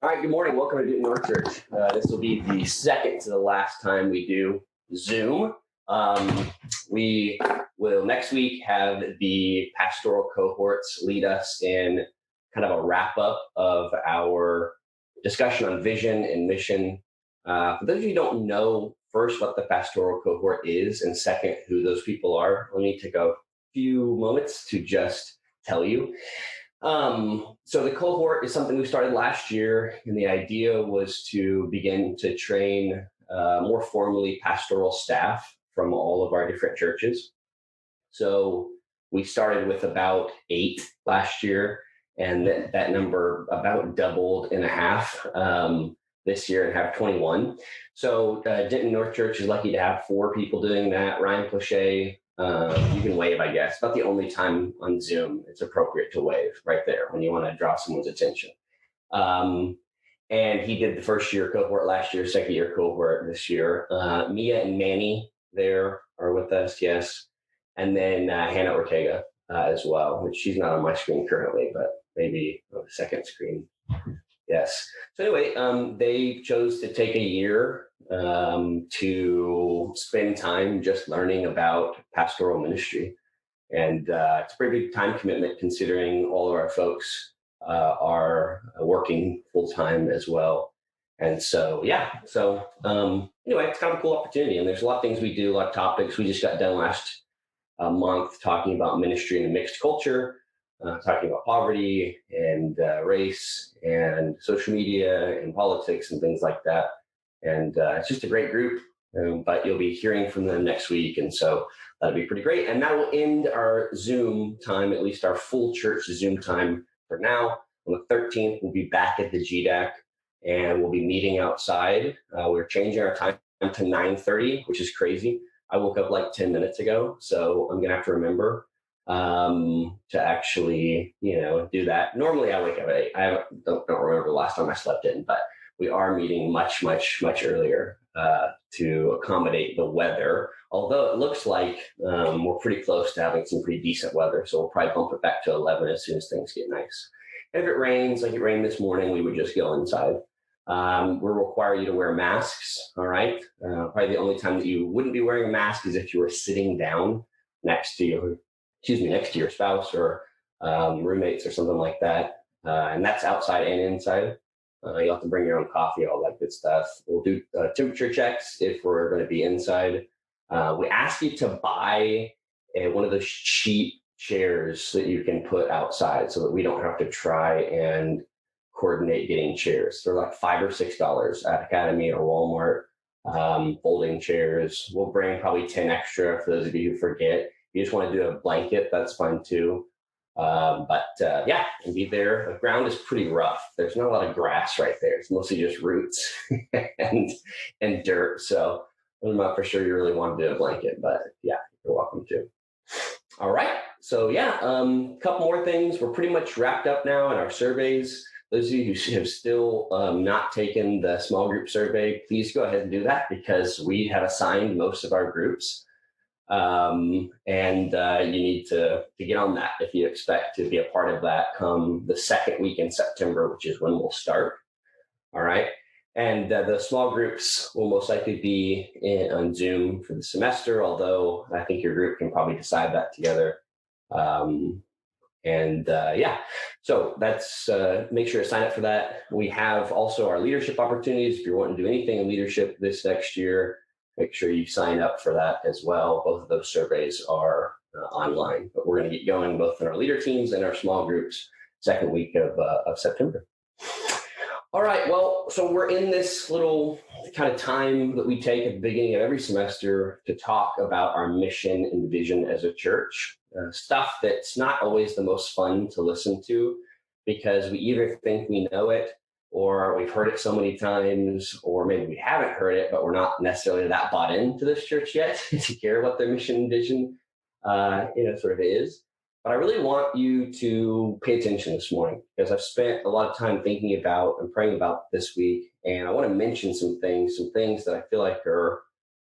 All right, good morning. Welcome to Denton North Church. This will be the second to the last time we do Zoom. We will next week have the pastoral cohorts lead us in kind of a wrap up of our discussion on vision and mission. For those of you who don't know, first, what the pastoral cohort is, and second, who those people are, let me take a few moments to just tell you. So the cohort is something we started last year, and the idea was to begin to train more formally pastoral staff from all of our different churches. So we started with about 8 last year, and that number about doubled in a half this year and have 21. So Denton North Church is lucky to have 4 people doing that. Ryan Plichet, you can wave, I guess. About the only time on Zoom it's appropriate to wave right there when you want to draw someone's attention. And he did the first year cohort last year, second year cohort this year. Mia and Manny there are with us, yes. And then Hannah Ortega as well, which she's not on my screen currently, but maybe on the second screen. Yes. So anyway, they chose to take a year to spend time just learning about pastoral ministry. And it's a pretty big time commitment considering all of our folks are working full time as well. And so, anyway, it's kind of a cool opportunity. And there's a lot of things we do, a lot of topics. We just got done last month talking about ministry in a mixed culture. Talking about poverty and race and social media and politics and things like that. And it's just a great group, but you'll be hearing from them next week. And so that'll be pretty great. And that will end our Zoom time, at least our full church Zoom time for now. On the 13th, we'll be back at the GDAC and we'll be meeting outside. We're changing our time to 9:30, which is crazy. I woke up like 10 minutes ago, so I'm going to have to remember to actually, do that. Normally I wake up at 8. I don't remember the last time I slept in, but we are meeting much, much, much earlier to accommodate the weather. Although it looks like we're pretty close to having some pretty decent weather. So we'll probably bump it back to 11 as soon as things get nice. And if it rains, like it rained this morning, we would just go inside. We'll require you to wear masks. All right. Probably the only time that you wouldn't be wearing a mask is if you were sitting down next to your spouse or roommates or something like that. And that's outside and inside. You'll have to bring your own coffee, all that good stuff. We'll do temperature checks if we're going to be inside. We ask you to buy one of those cheap chairs that you can put outside so that we don't have to try and coordinate getting chairs. They're like $5 or $6 at Academy or Walmart. Folding chairs. We'll bring probably 10 extra for those of you who forget. If you just want to do a blanket, that's fine too. And be there. The ground is pretty rough. There's not a lot of grass right there. It's mostly just roots and dirt. So I'm not for sure you really want to do a blanket, but yeah, you're welcome to. All right. So a couple more things. We're pretty much wrapped up now in our surveys. Those of you who have still not taken the small group survey, please go ahead and do that because we have assigned most of our groups. You need to get on that if you expect to be a part of that come the second week in September, which is when we'll start. All right. And the small groups will most likely be on Zoom for the semester, although I think your group can probably decide that together. So that's make sure to sign up for that. We have also our leadership opportunities. If you're wanting to do anything in leadership this next year, make sure you sign up for that as well. Both of those surveys are online, but we're going to get going both in our leader teams and our small groups second week of September. All right, well, so we're in this little kind of time that we take at the beginning of every semester to talk about our mission and vision as a church, stuff that's not always the most fun to listen to because we either think we know it or we've heard it so many times, or maybe we haven't heard it, but we're not necessarily that bought into this church yet to care what their mission and vision sort of is. But I really want you to pay attention this morning because I've spent a lot of time thinking about and praying about this week. And I want to mention some things that I feel like are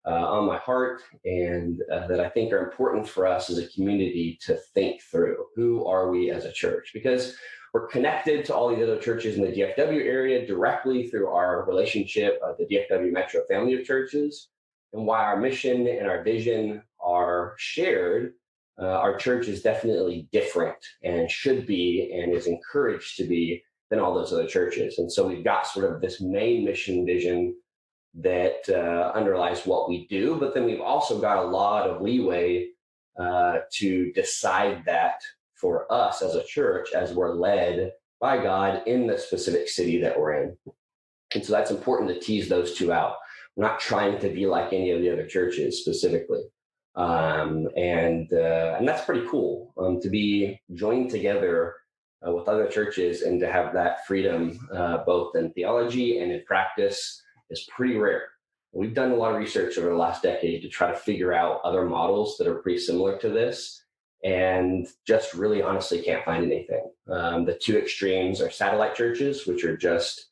on my heart and that I think are important for us as a community to think through. Who are we as a church? Because we're connected to all these other churches in the DFW area directly through our relationship of the DFW Metro family of churches. And while our mission and our vision are shared, our church is definitely different and should be and is encouraged to be than all those other churches. And so we've got sort of this main mission vision that underlies what we do, but then we've also got a lot of leeway to decide that for us as a church, as we're led by God in the specific city that we're in. And so that's important to tease those two out. We're not trying to be like any of the other churches specifically. And that's pretty cool to be joined together with other churches and to have that freedom both in theology and in practice is pretty rare. We've done a lot of research over the last decade to try to figure out other models that are pretty similar to this, and just really honestly can't find anything. The two extremes are satellite churches, which are just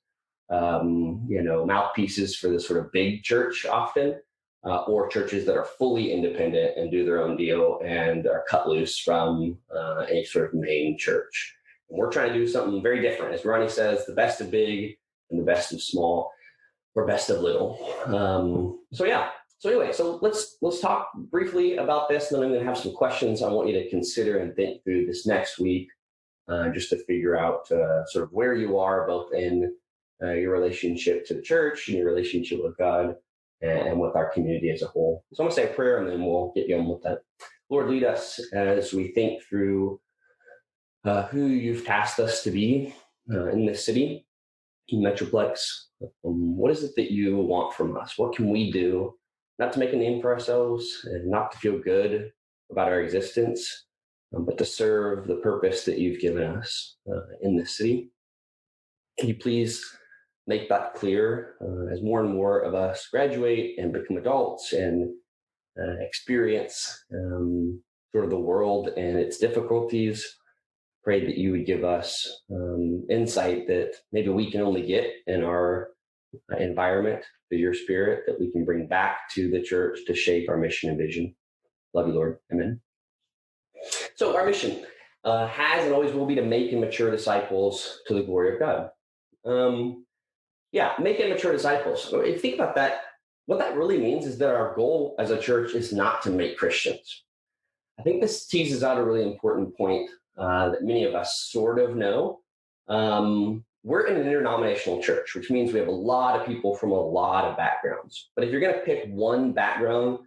mouthpieces for this sort of big church often, or churches that are fully independent and do their own deal and are cut loose from any sort of main church. And we're trying to do something very different. As Ronnie says, the best of big and the best of small, or best of little. So let's talk briefly about this, and then I'm going to have some questions I want you to consider and think through this next week, just to figure out sort of where you are, both in your relationship to the church and your relationship with God and with our community as a whole. So I'm going to say a prayer, and then we'll get going with that. Lord, lead us as we think through who you've tasked us to be in this city, in Metroplex. What is it that you want from us? What can we do, not to make a name for ourselves and not to feel good about our existence, but to serve the purpose that you've given us in this city? Can you please make that clear as more and more of us graduate and become adults and experience sort of the world and its difficulties? Pray that you would give us insight that maybe we can only get in our environment through your Spirit, that we can bring back to the church to shape our mission and vision. Love you, Lord. Amen. So our mission has and always will be to make and mature disciples to the glory of God. Make and mature disciples. If you think about that, what that really means is that our goal as a church is not to make Christians. I think this teases out a really important point that many of us sort of know. We're in an interdenominational church, which means we have a lot of people from a lot of backgrounds. But if you're going to pick one background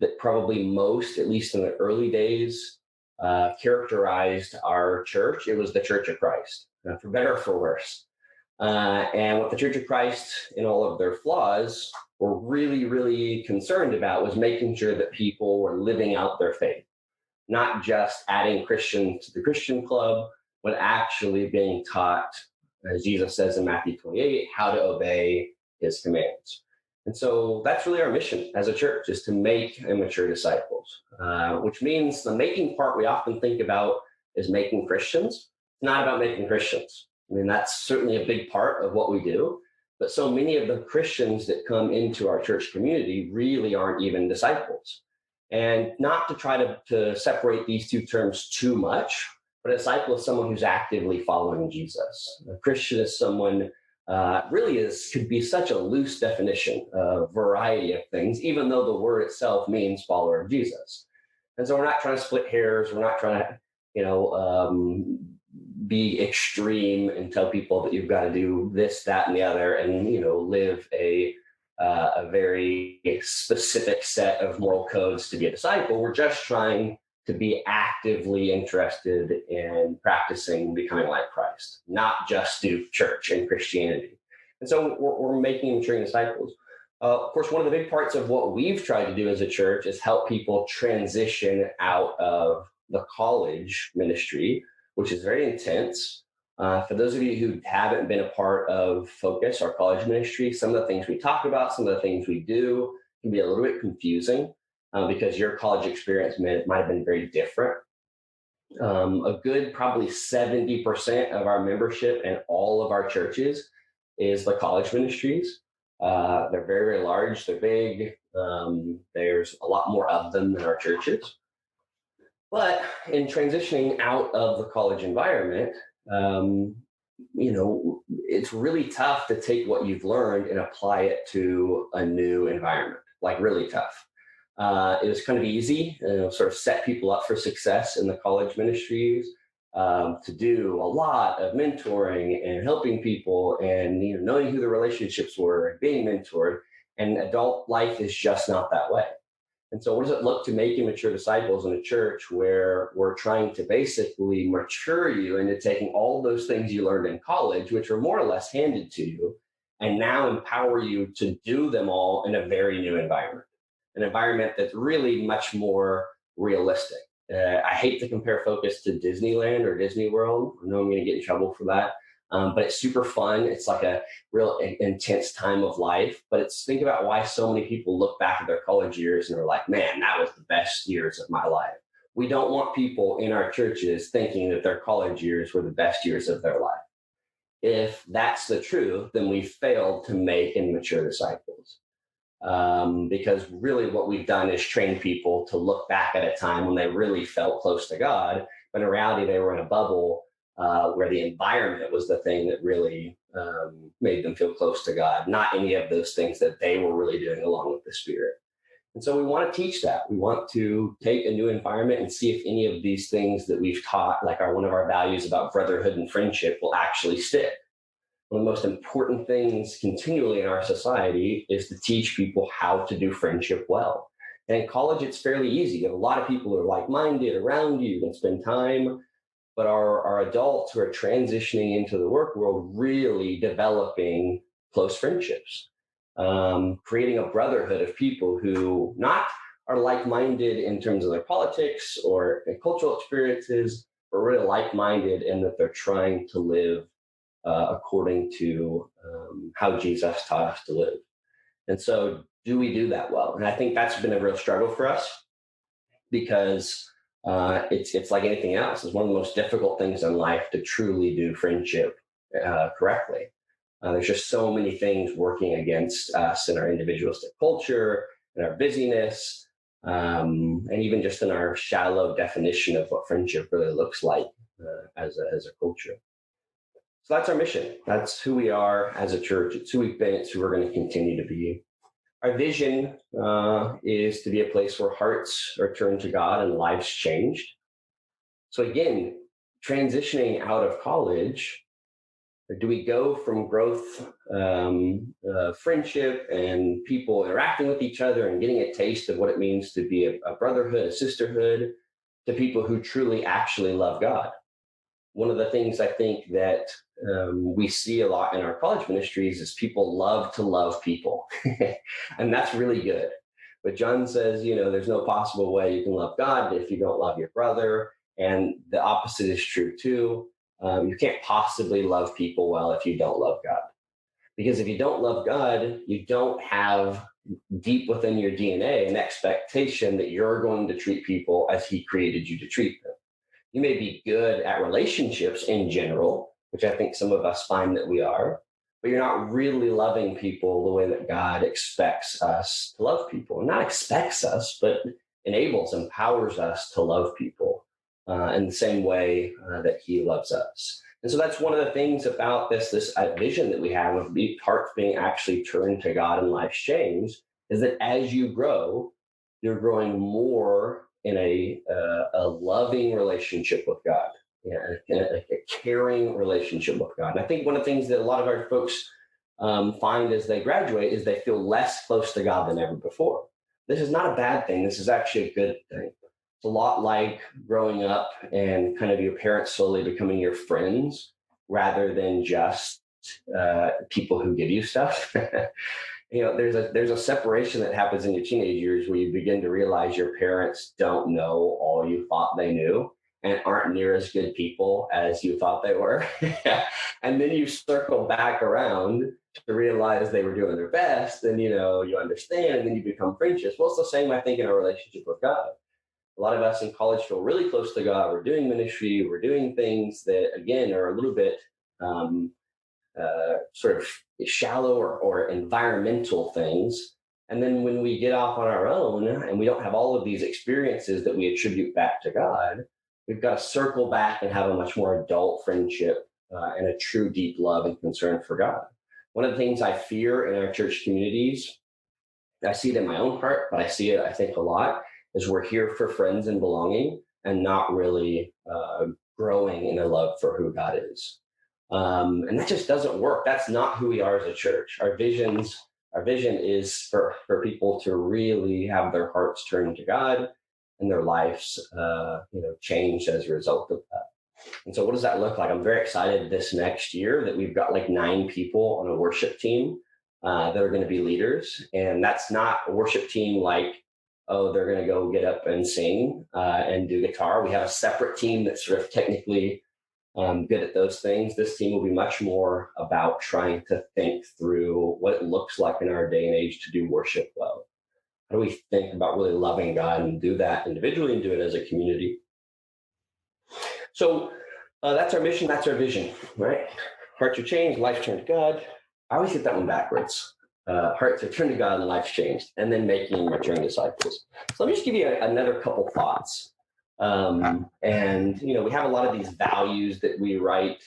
that probably most, at least in the early days, characterized our church, it was the Church of Christ, for better or for worse. And what the Church of Christ, in all of their flaws, were really, really concerned about was making sure that people were living out their faith. Not just adding Christian to the Christian club, but actually being taught, as Jesus says in Matthew 28, how to obey his commands. And so that's really our mission as a church, is to make and mature disciples, which means the making part we often think about is making Christians. It's not about making Christians. I mean, that's certainly a big part of what we do, but so many of the Christians that come into our church community really aren't even disciples. And not to try to separate these two terms too much, but a disciple is someone who's actively following Jesus. A Christian is someone could be such a loose definition, a variety of things, even though the word itself means follower of Jesus. And so we're not trying to split hairs. We're not trying to, be extreme and tell people that you've got to do this, that, and the other, and, live a very specific set of moral codes to be a disciple. We're just trying to be actively interested in practicing becoming like Christ, not just do church and Christianity. And so we're making and maturing disciples. Of course, one of the big parts of what we've tried to do as a church is help people transition out of the college ministry, which is very intense. For those of you who haven't been a part of Focus, our college ministry, some of the things we talk about, some of the things we do can be a little bit confusing because your college experience might have been very different. A good probably 70% of our membership in all of our churches is the college ministries. They're very, very large. They're big. There's a lot more of them than our churches. But in transitioning out of the college environment, um, it's really tough to take what you've learned and apply it to a new environment, like really tough. It was kind of easy, sort of set people up for success in the college ministries, to do a lot of mentoring and helping people and knowing who the relationships were and being mentored. And adult life is just not that way. And so, what does it look to make mature disciples in a church where we're trying to basically mature you into taking all those things you learned in college, which are more or less handed to you, and now empower you to do them all in a very new environment, an environment that's really much more realistic. I hate to compare Focus to Disneyland or Disney World. I know I'm going to get in trouble for that. But it's super fun. It's like a real intense time of life. But think about why so many people look back at their college years and are like, man, that was the best years of my life. We don't want people in our churches thinking that their college years were the best years of their life. If that's the truth, then we failed to make and mature disciples. Because really what we've done is train people to look back at a time when they really felt close to God, but in reality, they were in a bubble where the environment was the thing that really made them feel close to God, not any of those things that they were really doing along with the Spirit. And so we want to teach that. We want to take a new environment and see if any of these things that we've taught, like one of our values about brotherhood and friendship, will actually stick. One of the most important things continually in our society is to teach people how to do friendship well. And in college, it's fairly easy. You have a lot of people who are like-minded around you. You can spend time. But our adults who are transitioning into the work world really developing close friendships, creating a brotherhood of people who not are like-minded in terms of their politics or cultural experiences, but really like-minded in that they're trying to live according to how Jesus taught us to live. And so do we do that well? And I think that's been a real struggle for us because it's like anything else. It's one of the most difficult things in life to truly do friendship correctly. There's just so many things working against us in our individualistic culture, in our busyness, and even just in our shallow definition of what friendship really looks like as a culture. So that's our mission. That's who we are as a church. It's who we've been. It's who we're going to continue to be. Our vision is to be a place where hearts are turned to God and lives changed. So again, transitioning out of college, do we go from growth, friendship, and people interacting with each other and getting a taste of what it means to be a brotherhood, a sisterhood, to people who truly actually love God? One of the things I think that we see a lot in our college ministries is people love to love people. And that's really good. But John says, there's no possible way you can love God if you don't love your brother. And the opposite is true too. You can't possibly love people well if you don't love God. Because if you don't love God, you don't have deep within your DNA an expectation that you're going to treat people as he created you to treat them. You may be good at relationships in general, which I think some of us find that we are, but you're not really loving people the way that God expects us to love people. Not expects us, but enables, empowers us to love people in the same way that he loves us. And so that's one of the things about this vision that we have of hearts being actually turned to God and life changed, is that as you grow, you're growing more in a loving relationship with God, a caring relationship with God. And I think one of the things that a lot of our folks find as they graduate is they feel less close to God than ever before. This is not a bad thing. This is actually a good thing. It's a lot like growing up and kind of your parents slowly becoming your friends rather than just people who give you stuff. There's a separation that happens in your teenage years where you begin to realize your parents don't know all you thought they knew and aren't near as good people as you thought they were. And then you circle back around to realize they were doing their best, and you understand, and then you become friendships. Well, it's the same, I think, in our relationship with God. A lot of us in college feel really close to God. We're doing ministry. We're doing things that, again, are a little bit sort of shallow or environmental things. And then when we get off on our own and we don't have all of these experiences that we attribute back to God, we've got to circle back and have a much more adult friendship and a true deep love and concern for God. One of the things I fear in our church communities, I see it in my own heart, but I see it, I think, a lot, is we're here for friends and belonging and not really growing in a love for who God is. And that just doesn't work. That's not who we are as a church. Our vision is for people to really have their hearts turned to God and their lives, changed as a result of that. And so what does that look like? I'm very excited this next year that we've got like 9 people on a worship team that are going to be leaders. And that's not a worship team like, oh, they're going to go get up and sing and do guitar. We have a separate team that's sort of technically good at those things. This team will be much more about trying to think through what it looks like in our day and age to do worship well. How do we think about really loving God and do that individually and do it as a community? So that's our mission. That's our vision, right? Hearts are changed, life turned to God. I always get that one backwards. Hearts are turned to God and life's changed, and then making and maturing disciples. So let me just give you another couple thoughts. And, we have a lot of these values that we write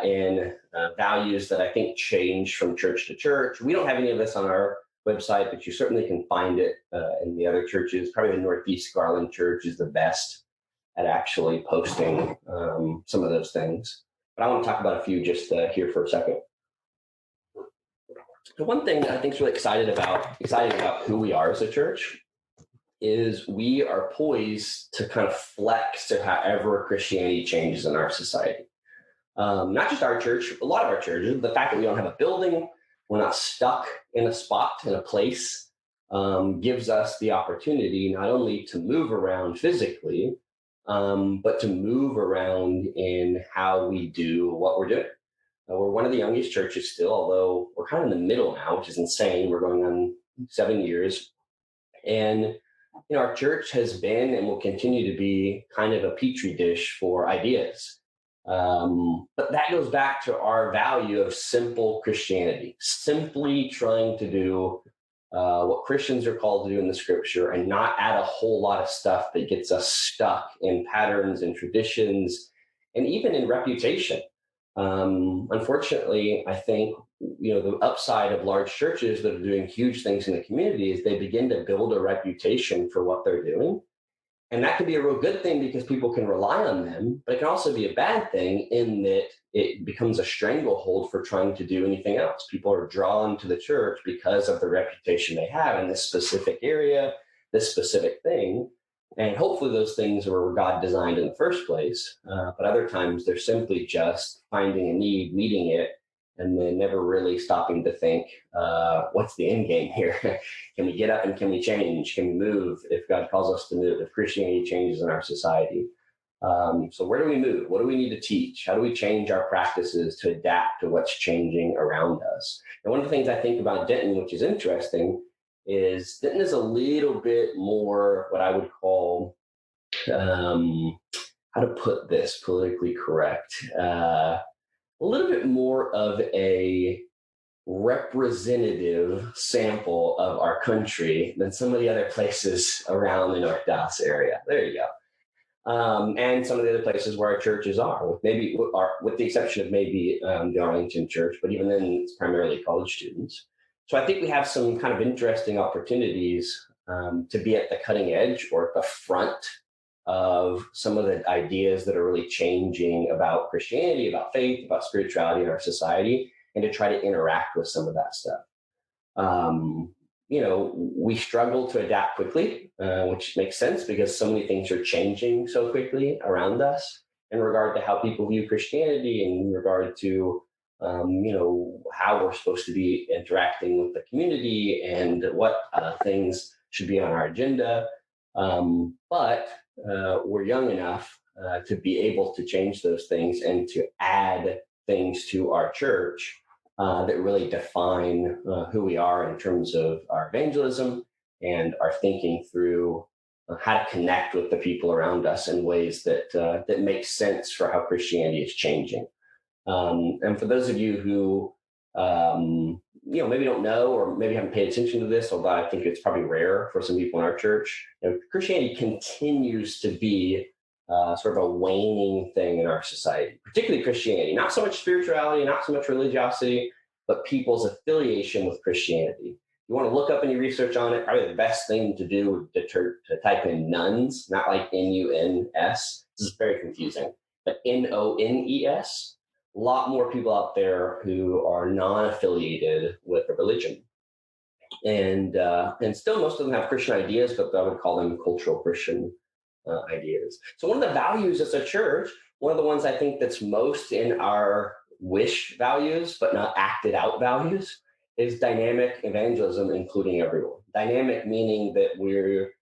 in, values that I think change from church to church. We don't have any of this on our website, but you certainly can find it in the other churches. Probably the Northeast Garland Church is the best at actually posting some of those things. But I want to talk about a few just here for a second. So one thing I think is really exciting about who we are as a church is we are poised to kind of flex to however Christianity changes in our society. Not just our church, a lot of our churches, the fact that we don't have a building, we're not stuck in a spot, in a place, gives us the opportunity not only to move around physically, but to move around in how we do what we're doing. We're one of the youngest churches still, although we're kind of in the middle now, which is insane. We're going on 7 years. And our church has been and will continue to be kind of a petri dish for ideas. But that goes back to our value of simple Christianity, simply trying to do what Christians are called to do in the scripture and not add a whole lot of stuff that gets us stuck in patterns and traditions and even in reputation. Unfortunately, I think, the upside of large churches that are doing huge things in the community is they begin to build a reputation for what they're doing. And that can be a real good thing because people can rely on them, but it can also be a bad thing in that it becomes a stranglehold for trying to do anything else. People are drawn to the church because of the reputation they have in this specific area, this specific thing. And hopefully those things were God designed in the first place. But other times they're simply just finding a need, meeting it, and then never really stopping to think, what's the end game here? Can we get up and can we change? Can we move if God calls us to move, if Christianity changes in our society? So where do we move? What do we need to teach? How do we change our practices to adapt to what's changing around us? And one of the things I think about Denton, which is interesting, is Denton is a little bit more what I would call, how to put this politically correct, a little bit more of a representative sample of our country than some of the other places around the North Dallas area. There you go. And some of the other places where our churches are, with the exception of maybe the Arlington Church, but even then it's primarily college students. So I think we have some kind of interesting opportunities to be at the cutting edge or at the front of some of the ideas that are really changing about Christianity, about faith, about spirituality in our society, and to try to interact with some of that stuff. We struggle to adapt quickly, which makes sense because so many things are changing so quickly around us in regard to how people view Christianity, in regard to how we're supposed to be interacting with the community and what things should be on our agenda. But we're young enough to be able to change those things and to add things to our church that really define who we are in terms of our evangelism and our thinking through how to connect with the people around us in ways that make sense for how Christianity is changing. And for those of you who, maybe don't know or maybe haven't paid attention to this, although I think it's probably rare for some people in our church, Christianity continues to be sort of a waning thing in our society, particularly Christianity. Not so much spirituality, not so much religiosity, but people's affiliation with Christianity. You want to look up any research on it, probably the best thing to do would be to type in nuns, not like N-U-N-S. This is very confusing, but N-O-N-E-S. A lot more people out there who are non-affiliated with a religion. And still most of them have Christian ideas, but I would call them cultural Christian ideas. So one of the values as a church, one of the ones I think that's most in our wish values, but not acted out values, is dynamic evangelism, including everyone. Dynamic meaning that we're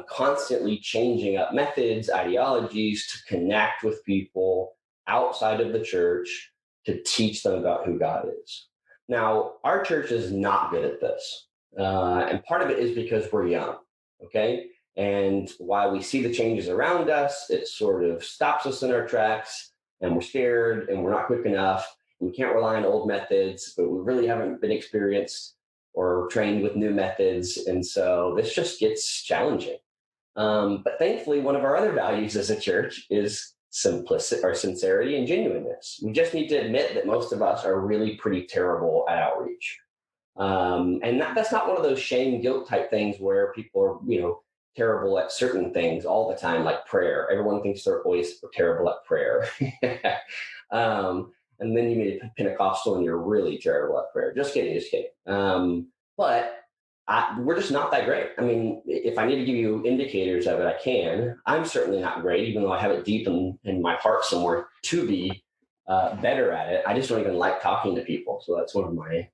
constantly changing up methods, ideologies to connect with people outside of the church to teach them about who God is. Now, our church is not good at this. And part of it is because we're young, okay? And while we see the changes around us, it sort of stops us in our tracks, and we're scared, and we're not quick enough. We can't rely on old methods, but we really haven't been experienced or trained with new methods. And so this just gets challenging. But thankfully, one of our other values as a church is simplicity or sincerity and genuineness. We just need to admit that most of us are really pretty terrible at outreach. And that's not one of those shame guilt type things where people are, terrible at certain things all the time, like prayer. Everyone thinks they're always terrible at prayer. And then you meet a Pentecostal and you're really terrible at prayer. Just kidding. But we're just not that great. I mean, if I need to give you indicators of it, I can. I'm certainly not great, even though I have it deep in my heart somewhere to be better at it. I just don't even like talking to people. So that's one of my,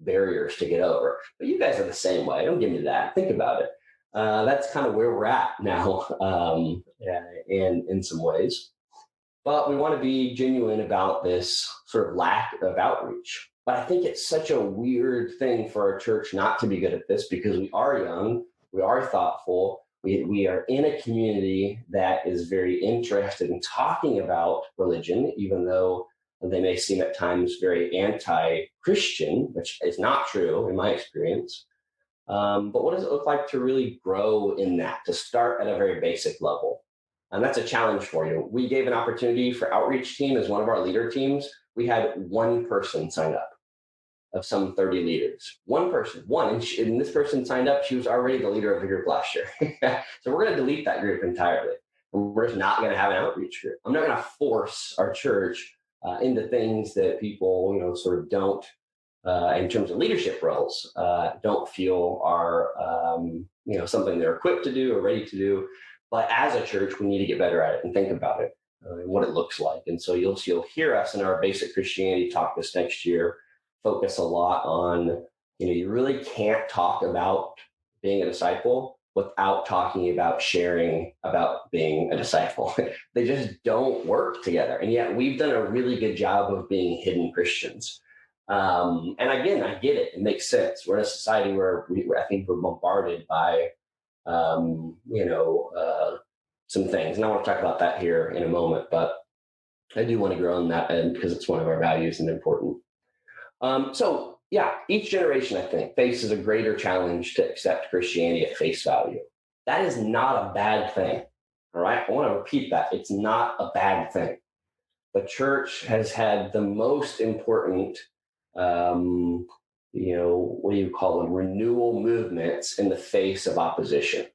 barriers to get over. But you guys are the same way. Don't give me that. Think about it. That's kind of where we're at now in some ways. But we want to be genuine about this sort of lack of outreach. But I think it's such a weird thing for our church not to be good at this because we are young, we are thoughtful, we are in a community that is very interested in talking about religion, even though they may seem at times very anti-Christian, which is not true in my experience. But what does it look like to really grow in that, to start at a very basic level? And that's a challenge for you. We gave an opportunity for outreach team as one of our leader teams. We had one person sign up of some 30 leaders. One person, and this person signed up. She was already the leader of the group last year. So we're going to delete that group entirely. We're just not going to have an outreach group. I'm not going to force our church into things that people, sort of don't, in terms of leadership roles, don't feel are, something they're equipped to do or ready to do. But as a church, we need to get better at it and think about it and what it looks like. And so you'll hear us in our basic Christianity talk this next year focus a lot on, you really can't talk about being a disciple without talking about sharing about being a disciple. They just don't work together. And yet we've done a really good job of being hidden Christians. And again, I get it. It makes sense. We're in a society where I think we're bombarded by some things. And I want to talk about that here in a moment, but I do want to grow on that end because it's one of our values and important. Each generation, I think, faces a greater challenge to accept Christianity at face value. That is not a bad thing. All right. I want to repeat that. It's not a bad thing. The church has had the most important, what do you call them? Renewal movements in the face of opposition.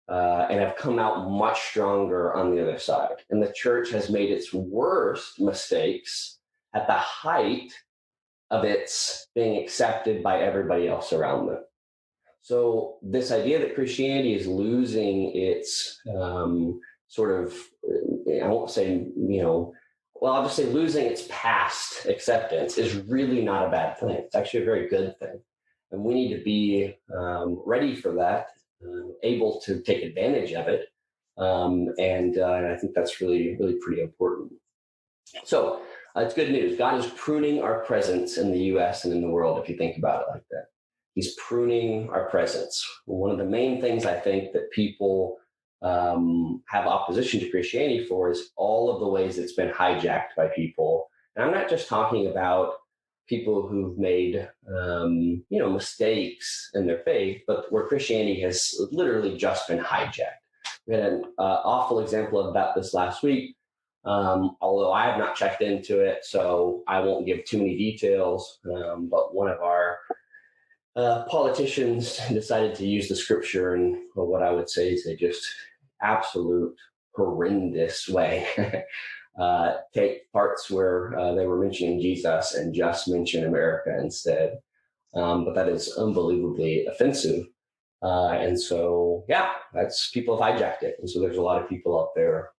And have come out much stronger on the other side. And the church has made its worst mistakes at the height of its being accepted by everybody else around them. So this idea that Christianity is losing its I won't say, I'll just say losing its past acceptance is really not a bad thing. It's actually a very good thing. And we need to be ready for that. Able to take advantage of it. And I think that's really, really pretty important. So it's good news. God is pruning our presence in the U.S. and in the world, if you think about it like that. He's pruning our presence. One of the main things I think that people have opposition to Christianity for is all of the ways it's been hijacked by people. And I'm not just talking about people who've made, mistakes in their faith, but where Christianity has literally just been hijacked. We had an awful example about this last week, although I have not checked into it, so I won't give too many details. But one of our politicians decided to use the scripture in what I would say is a just absolute horrendous way. Take parts where they were mentioning Jesus and just mention America instead. But that is unbelievably offensive. And so, that's people have hijacked it. And so there's a lot of people out there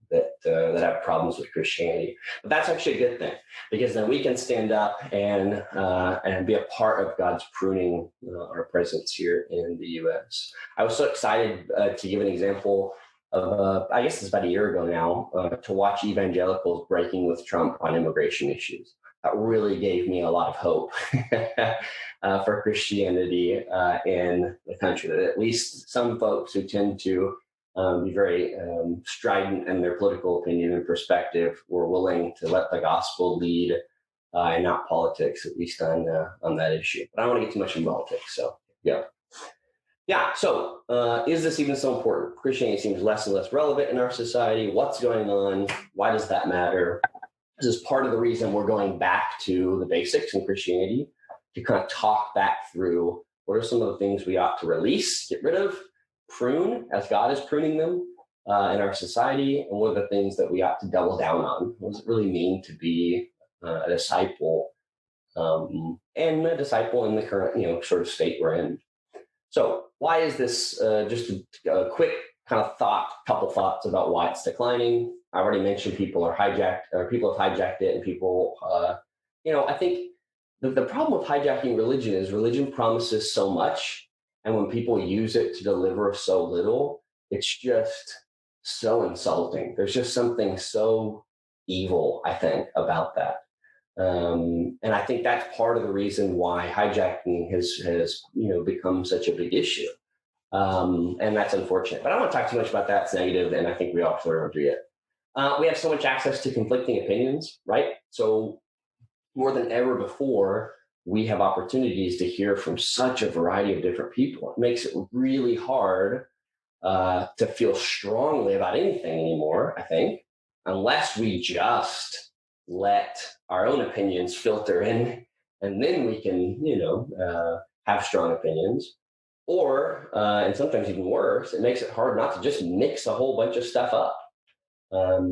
that have problems with Christianity. But that's actually a good thing, because then we can stand up and be a part of God's pruning our presence here in the U.S. I was so excited to give an example of, I guess it's about a year ago now, to watch evangelicals breaking with Trump on immigration issues. That really gave me a lot of hope for Christianity in the country, that at least some folks who tend to be very strident in their political opinion and perspective were willing to let the gospel lead and not politics, at least on that issue. But I don't want to get too much in politics, so yeah. So is this even so important? Christianity seems less and less relevant in our society. What's going on? Why does that matter? This is part of the reason we're going back to the basics in Christianity, to kind of talk back through what are some of the things we ought to release, get rid of, prune as God is pruning them in our society, and what are the things that we ought to double down on. What does it really mean to be a disciple, and a disciple in the current sort of state we're in? So why is this? Just a quick kind of couple thoughts about why it's declining. I already mentioned people have hijacked it, and people, I think the problem with hijacking religion is religion promises so much, and when people use it to deliver so little, it's just so insulting. There's just something so evil, I think, about that. And I think that's part of the reason why hijacking has become such a big issue. And that's unfortunate. But I don't want to talk too much about that. It's negative, and I think we all sort of agree it. We have so much access to conflicting opinions, right? So more than ever before, we have opportunities to hear from such a variety of different people. It makes it really hard to feel strongly about anything anymore, I think, unless we just let our own opinions filter in, and then we can, have strong opinions. Or, and sometimes even worse, it makes it hard not to just mix a whole bunch of stuff up.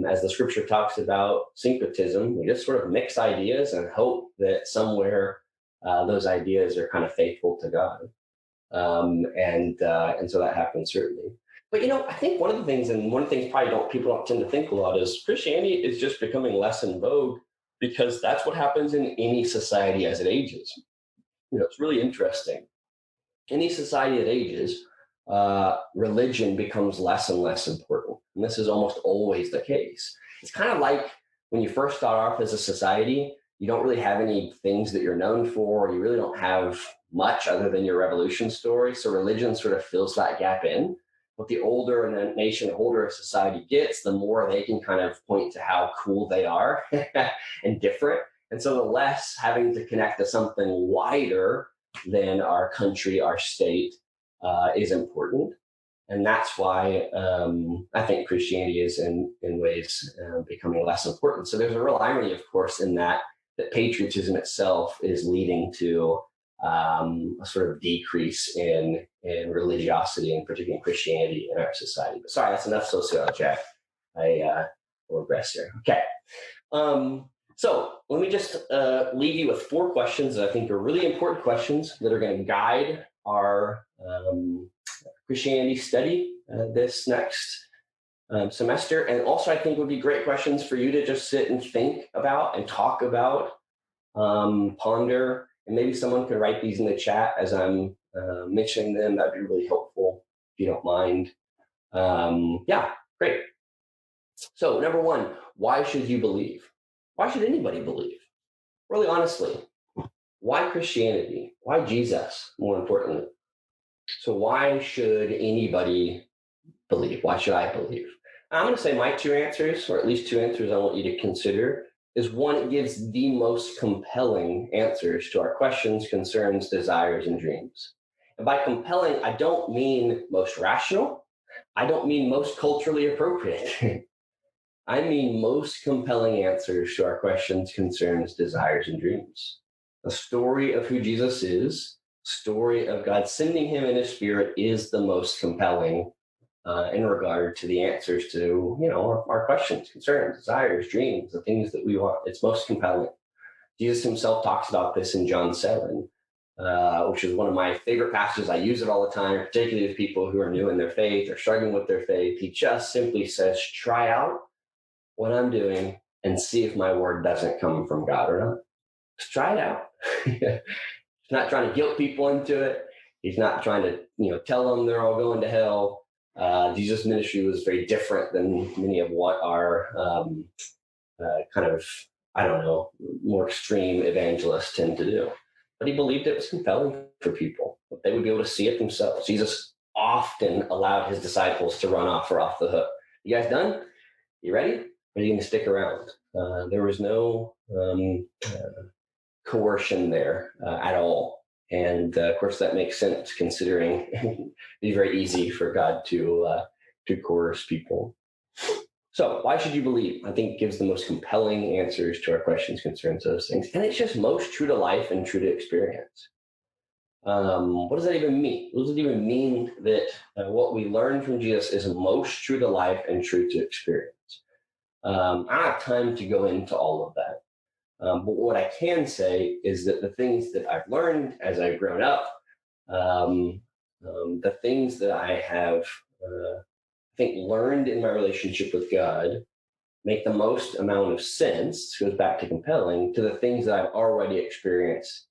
As the scripture talks about syncretism, we just sort of mix ideas and hope that somewhere those ideas are kind of faithful to God. And so that happens certainly. But, I think one of the things probably people don't tend to think a lot, is Christianity is just becoming less in vogue, because that's what happens in any society as it ages. It's really interesting. Any society that ages, religion becomes less and less important. And this is almost always the case. It's kind of like when you first start off as a society, you don't really have any things that you're known for. You really don't have much other than your revolution story. So religion sort of fills that gap in. But the older a nation, the older a society gets, the more they can kind of point to how cool they are and different. And so the less having to connect to something wider than our country, our state, is important. And that's why I think Christianity is in ways becoming less important. So there's a real irony, of course, in that patriotism itself is leading to a sort of decrease in religiosity, and particularly in Christianity in our society. But sorry, that's enough sociology. I will regress here. Okay. So let me just leave you with 4 questions that I think are really important questions that are going to guide our Christianity study this next semester. And also I think would be great questions for you to just sit and think about and talk about, ponder, and maybe someone can write these in the chat as I'm mentioning them. That'd be really helpful if you don't mind. Great. So number 1, why should you believe? Why should anybody believe? Really honestly, why Christianity? Why Jesus, more importantly? So why should anybody believe? Why should I believe? I'm going to say my 2 answers, or at least 2 answers I want you to consider, is 1, it gives the most compelling answers to our questions, concerns, desires, and dreams. And by compelling, I don't mean most rational. I don't mean most culturally appropriate. I mean most compelling answers to our questions, concerns, desires, and dreams. The story of who Jesus is, story of God sending him in his spirit is the most compelling in regard to the answers to, our questions, concerns, desires, dreams, the things that we want. It's most compelling. Jesus himself talks about this in John 7, which is one of my favorite passages. I use it all the time, particularly with people who are new in their faith or struggling with their faith. He just simply says, try out what I'm doing and see if my word doesn't come from God or not. Just try it out. He's not trying to guilt people into it. He's not trying to, tell them they're all going to hell. Jesus' ministry was very different than many of what our more extreme evangelists tend to do. But he believed it was compelling for people, that they would be able to see it themselves. Jesus often allowed his disciples to run off or off the hook. You guys done? You ready? Or are you going to stick around? There was no coercion there at all. And of course, that makes sense considering it'd be very easy for God to coerce people. So why should you believe? I think it gives the most compelling answers to our questions, concerns, those things. And it's just most true to life and true to experience. What does that even mean? What does it even mean that what we learn from Jesus is most true to life and true to experience? I don't have time to go into all of that. But what I can say is that the things that I've learned as I've grown up, the things that I have, learned in my relationship with God make the most amount of sense, goes back to compelling, to the things that I've already experienced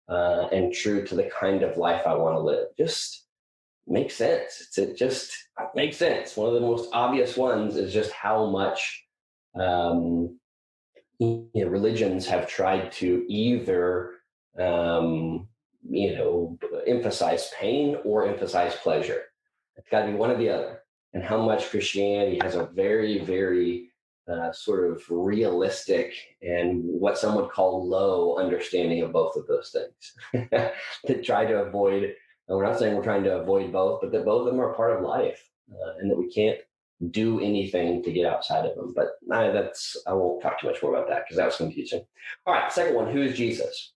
and true to the kind of life I want to live. Just makes sense. It just makes sense. One of the most obvious ones is just how much religions have tried to either emphasize pain or emphasize pleasure. It's got to be one or the other. And how much Christianity has a very, very sort of realistic and what some would call low understanding of both of those things. To try to avoid, and we're not saying we're trying to avoid both, but that both of them are part of life and that we can't do anything to get outside of them. But I won't talk too much more about that because that was confusing. All right, second one, who is Jesus?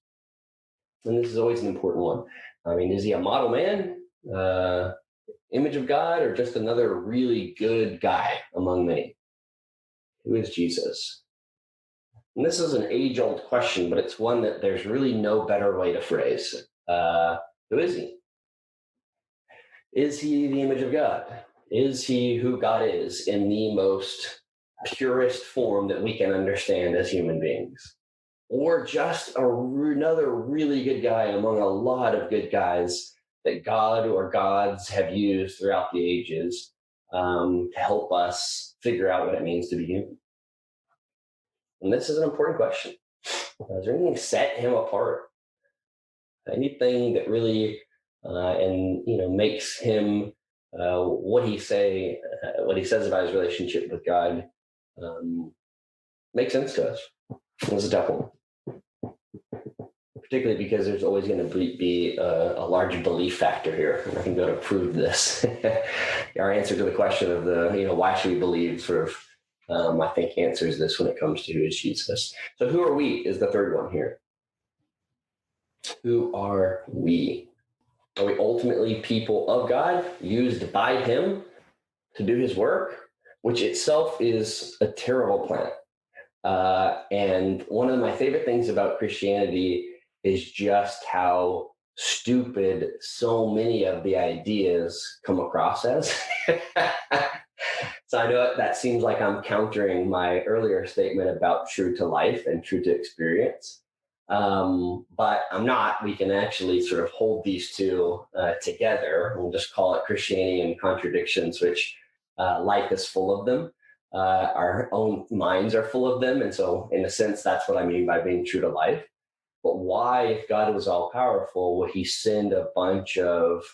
And this is always an important one. I mean, is he a model man, image of God, or just another really good guy among many? Who is Jesus? And this is an age-old question, but it's one that there's really no better way to phrase. Who is he? Is he the image of God? Is he who God is in the most purest form that we can understand as human beings? Or just another really good guy among a lot of good guys that God or gods have used throughout the ages to help us figure out what it means to be human? And this is an important question. Is there anything set him apart? Anything that really makes him what he says about his relationship with God makes sense to us? This is a tough one, particularly because there's always going to be a large belief factor here. I'm not going to be able to prove this. Our answer to the question of why should we believe sort of, I think answers this when it comes to who is Jesus. So who are we is the third one here. Who are we? Are we ultimately people of God, used by him to do his work, which itself is a terrible plan? And one of my favorite things about Christianity is just how stupid so many of the ideas come across as. So I know that seems like I'm countering my earlier statement about true to life and true to experience. But I'm not. We can actually sort of hold these two together. We'll just call it Christianity and contradictions, which life is full of them. Our own minds are full of them. And so in a sense, that's what I mean by being true to life. But why, if God was all powerful, would he send a bunch of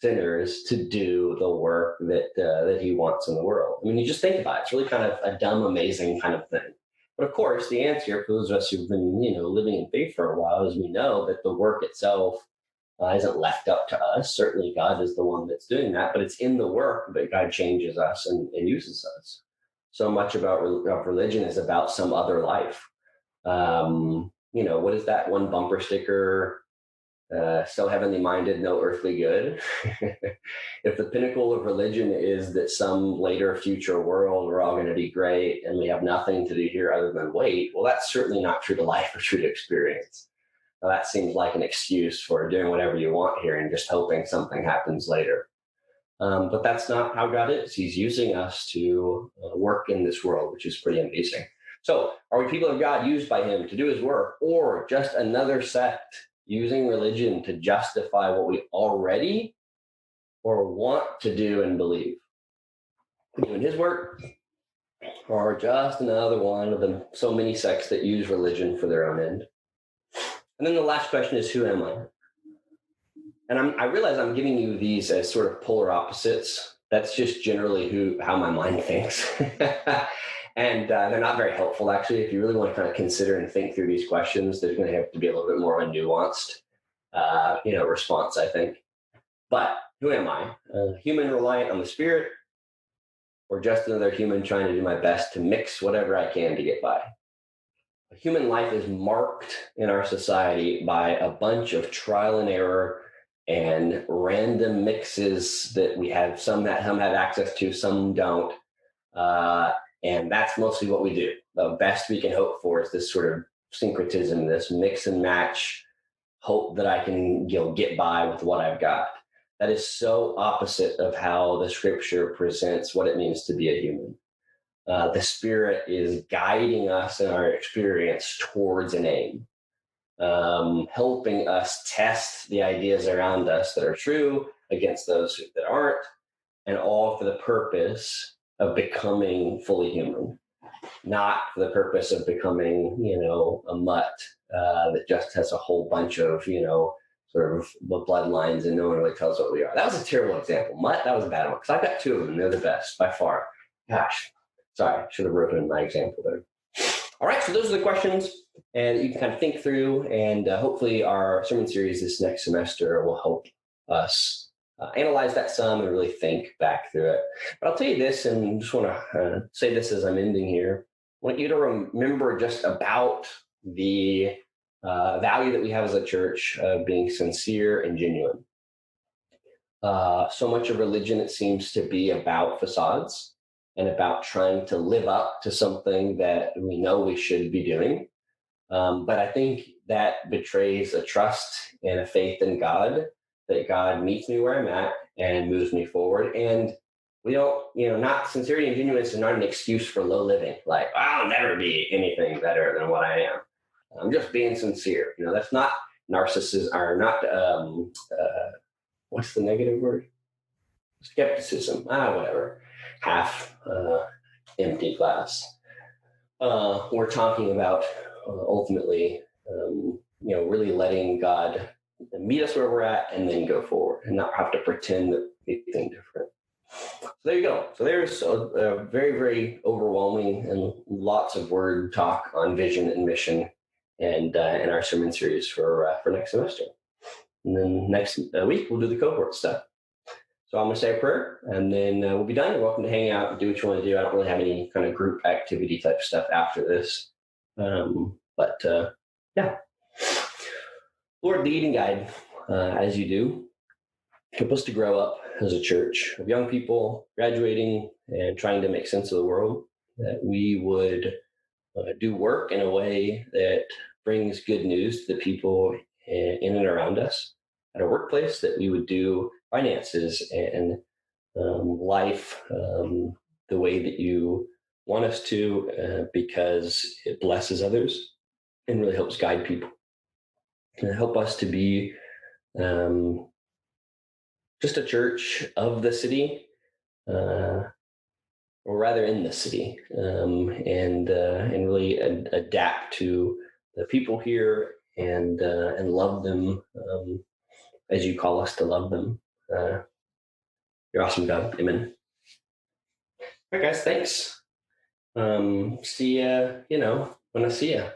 sinners to do the work that he wants in the world? I mean, you just think about it. It's really kind of a dumb, amazing kind of thing. But of course, the answer for those of us who've been, living in faith for a while is we know that the work itself isn't left up to us. Certainly God is the one that's doing that, but it's in the work that God changes us and uses us. So much about religion is about some other life. What is that one bumper sticker? So heavenly minded, no earthly good. If the pinnacle of religion is that some later future world, we're all going to be great and we have nothing to do here other than wait, well, that's certainly not true to life or true to experience. Now, that seems like an excuse for doing whatever you want here and just hoping something happens later. But that's not how God is. He's using us to work in this world, which is pretty amazing. So are we people of God used by him to do his work, or just another sect using religion to justify what we already or want to do and believe? Doing his work, or just another one of the so many sects that use religion for their own end? And then the last question is, who am I? And I realize I'm giving you these as sort of polar opposites. That's just generally how my mind thinks. And they're not very helpful, actually. If you really want to kind of consider and think through these questions, there's going to have to be a little bit more of a nuanced response, I think. But who am I? A human reliant on the Spirit, or just another human trying to do my best to mix whatever I can to get by? Human life is marked in our society by a bunch of trial and error and random mixes that we have. Some have access to, some don't. And that's mostly what we do. The best we can hope for is this sort of syncretism, this mix and match, hope that I can get by with what I've got. That is so opposite of how the scripture presents what it means to be a human. The Spirit is guiding us in our experience towards an aim, helping us test the ideas around us that are true against those that aren't, and all for the purpose of becoming fully human, not for the purpose of becoming, a mutt that just has a whole bunch of, sort of the bloodlines and no one really tells what we are. That was a terrible example. Mutt, that was a bad one, because I've got two of them. They're the best by far. Gosh, sorry, should have written my example there. All right, so those are the questions, and you can kind of think through, and hopefully our sermon series this next semester will help us analyze that some and really think back through it. But I'll tell you this, and just want to say this as I'm ending here. I want you to remember just about the value that we have as a church of being sincere and genuine. So much of religion, it seems to be about facades and about trying to live up to something that we know we should be doing. But I think that betrays a trust and a faith in God, that God meets me where I'm at and moves me forward. And we don't, not sincerity and genuineness is not an excuse for low living. Like, I'll never be anything better than what I am. I'm just being sincere. That's not narcissism, or not, what's the negative word? Skepticism, whatever. Half empty glass. We're talking about ultimately, really letting God meet us where we're at and then go forward and not have to pretend that we think different. So there you go. So there's a very, very overwhelming and lots of word talk on vision and mission, and in our sermon series for next semester. And then next week we'll do the cohort stuff. So I'm going to say a prayer, and then we'll be done. You're welcome to hang out and do what you want to do. I don't really have any kind of group activity type stuff after this. Yeah. Lord, lead and guide as you do. Help us to grow up as a church of young people graduating and trying to make sense of the world, that we would do work in a way that brings good news to the people in and around us at our workplace, that we would do finances and life the way that you want us to, because it blesses others and really helps guide people. And help us to be just a church of the city, or rather in the city, and really adapt to the people here and love them as you call us to love them. You're awesome, God. Amen. All right, guys. Thanks. See ya. When I see ya.